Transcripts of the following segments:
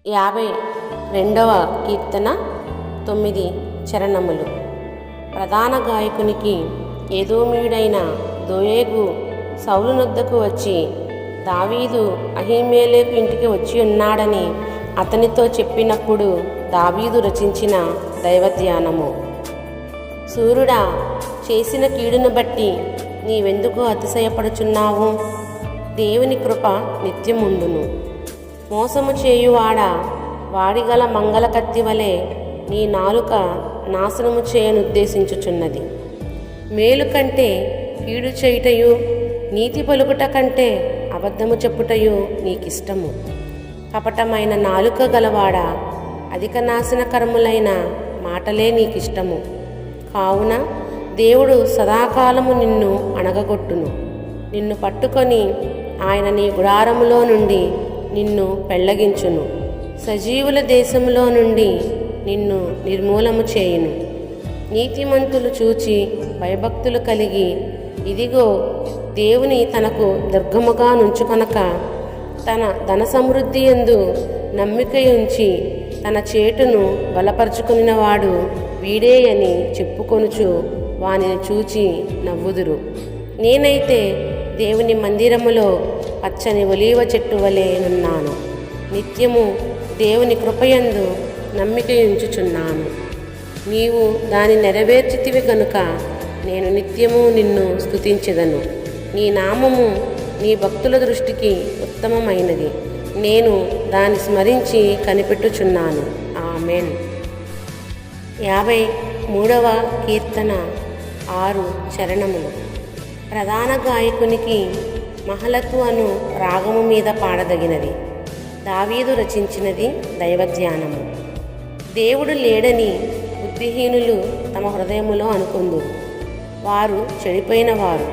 52వ కీర్తన 9 చరణములు. ప్రధాన గాయకునికి ఏదోమీయుడైన దోయేగు సౌలు నొద్దకు వచ్చి, దావీదు అహీమెలెకు ఇంటికి వచ్చి ఉన్నాడని అతనితో చెప్పినప్పుడు దావీదు రచించిన దైవధ్యానము. సూర్యుడా, చేసిన కీడును బట్టి నీవెందుకు అతిశయపడుచున్నావు? దేవుని కృప నిత్యముండును. మోసము చేయువాడా, వాడిగల మంగళ కత్తి వలె నీ నాలుక నాశనము చేయనుద్దేశించుచున్నది. మేలు కంటే కీడు చేయుటయు, నీతి పలుకుట కంటే అబద్ధము చెప్పుటయు నీకిష్టము. కపటమైన నాలుక గలవాడా, అధిక నాశనకరములైన మాటలే నీకిష్టము. కావున దేవుడు సదాకాలము నిన్ను అణగగొట్టును. నిన్ను పట్టుకొని ఆయన నీ గుడారములో నుండి నిన్ను పెళ్లగించును. సజీవుల దేశములో నుండి నిన్ను నిర్మూలము చేయును. నీతిమంతులు చూచి భయభక్తులు కలిగి, ఇదిగో దేవుని తనకు దుర్గముగా నుంచుకొనక తన ధన సమృద్ధి యందు నమ్మికయుంచి తన చేటును బలపరుచుకునినవాడు వీడే అని చెప్పుకొనుచు వానిని చూచి నవ్వుదురు. నేనైతే దేవుని మందిరములో పచ్చని ఒలీవ చెట్టు వలె నున్నాను. నిత్యము దేవుని కృపయందు నమ్మికయుంచుచున్నాను. నీవు దాని నెరవేర్చితివి గనుక నేను నిత్యము నిన్ను స్తుతించెదను. నీ నామము నీ భక్తుల దృష్టికి ఉత్తమమైనది. నేను దాన్ని స్మరించి కనిపెట్టుచున్నాను. ఆమెన్. 53వ కీర్తన 6 చరణములు. ప్రధాన గాయకునికి మహలతు అను రాగము మీద పాడదగినది. దావీదు రచించినది దైవధ్యానము. దేవుడు లేడని బుద్ధిహీనులు తమ హృదయములో అనుకొందురు. వారు చెడిపోయిన వారు,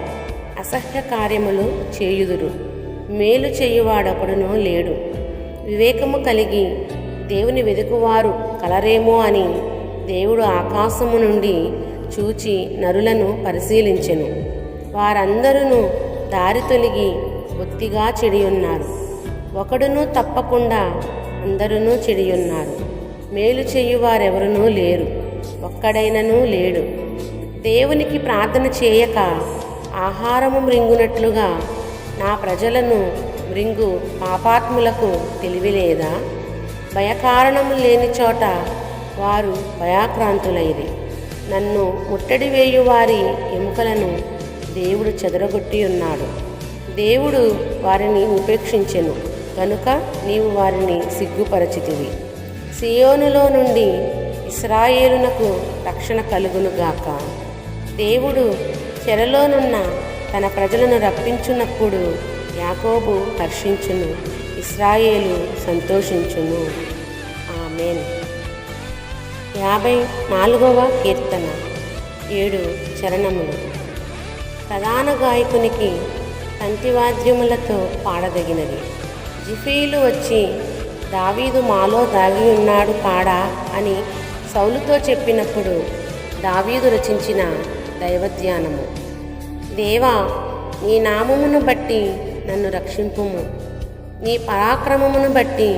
అసహ్య కార్యములు చేయుదురు. మేలు చేయువాడొకడునూ లేడు. వివేకము కలిగి దేవుని వెదుకువారు కలరేమో అని దేవుడు ఆకాశము నుండి చూచి నరులను పరిశీలించెను. వారందరూ దారి తొలగి బొత్తిగా చెడియున్నారు. ఒకడునూ తప్పకుండా అందరూ చెడియున్నారు. మేలు చేయువారెవరునూ లేరు, ఒక్కడైననూ లేడు. దేవునికి ప్రార్థన చేయక ఆహారము మృంగునట్లుగా నా ప్రజలను మృంగు పాపాత్ములకు తెలివిలేదా? భయకారణము లేని చోట వారు భయాక్రాంతులైరి. నన్ను ముట్టడి వేయువారి ఎముకలను దేవుడు చెదరగొట్టి ఉన్నాడు. దేవుడు వారిని ఉపేక్షించెను గనుక నీవు వారిని సిగ్గుపరచితివి. సియోనులో నుండి ఇశ్రాయేలునకు రక్షణ కలుగునుగాక. దేవుడు చెరలోనున్న తన ప్రజలను రప్పించున్నప్పుడు యాకోబు హర్షించును, ఇశ్రాయేలు సంతోషించును. ఆమెన్. 54వ కీర్తన 7 చరణములు. ప్రధాన గాయకునికి తంతివాద్యములతో పాడదగినది. జిఫీలు వచ్చి, దావీదు మాలో దాగి ఉన్నాడు కాడా అని సౌలుతో చెప్పినప్పుడు దావీదు రచించిన దైవధ్యానము. దేవా, నీ నామమును బట్టి నన్ను రక్షింపుము. నీ పరాక్రమమును బట్టి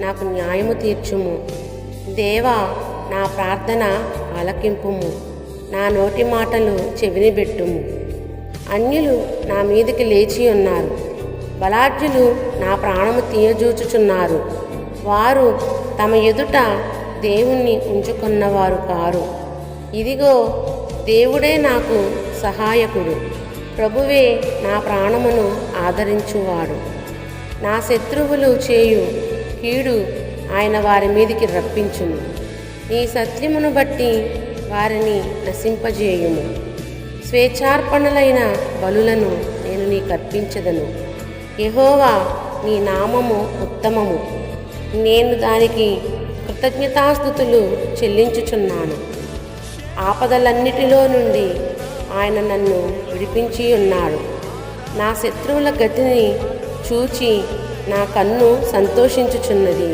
నాకు న్యాయము తీర్చుము. దేవా, నా ప్రార్థన ఆలకింపుము. నా నోటి మాటలు చెవినిబెట్టుము. అన్యులు నా మీదికి లేచి ఉన్నారు. బలాఢ్యులు నా ప్రాణము తీయజూచుచున్నారు. వారు తమ ఎదుట దేవుణ్ణి ఉంచుకున్నవారు కారు. ఇదిగో, దేవుడే నాకు సహాయకుడు. ప్రభువే నా ప్రాణమును ఆదరించువాడు. నా శత్రువులు చేయు కీడు ఆయన వారి మీదికి రప్పించును. నీ సత్యమును బట్టి వారిని నశింపజేయుము. స్వేచ్ఛార్పణలైన బలులను నేను నీకర్పించెదను. యెహోవా, నీ నామము ఉత్తమము. నేను దానికి కృతజ్ఞతాస్తుతులు చెల్లించుచున్నాను. ఆపదలన్నిటిలో నుండి ఆయన నన్ను విడిపించి ఉన్నాడు. నా శత్రువుల గతిని చూచి నా కన్ను సంతోషించుచున్నది.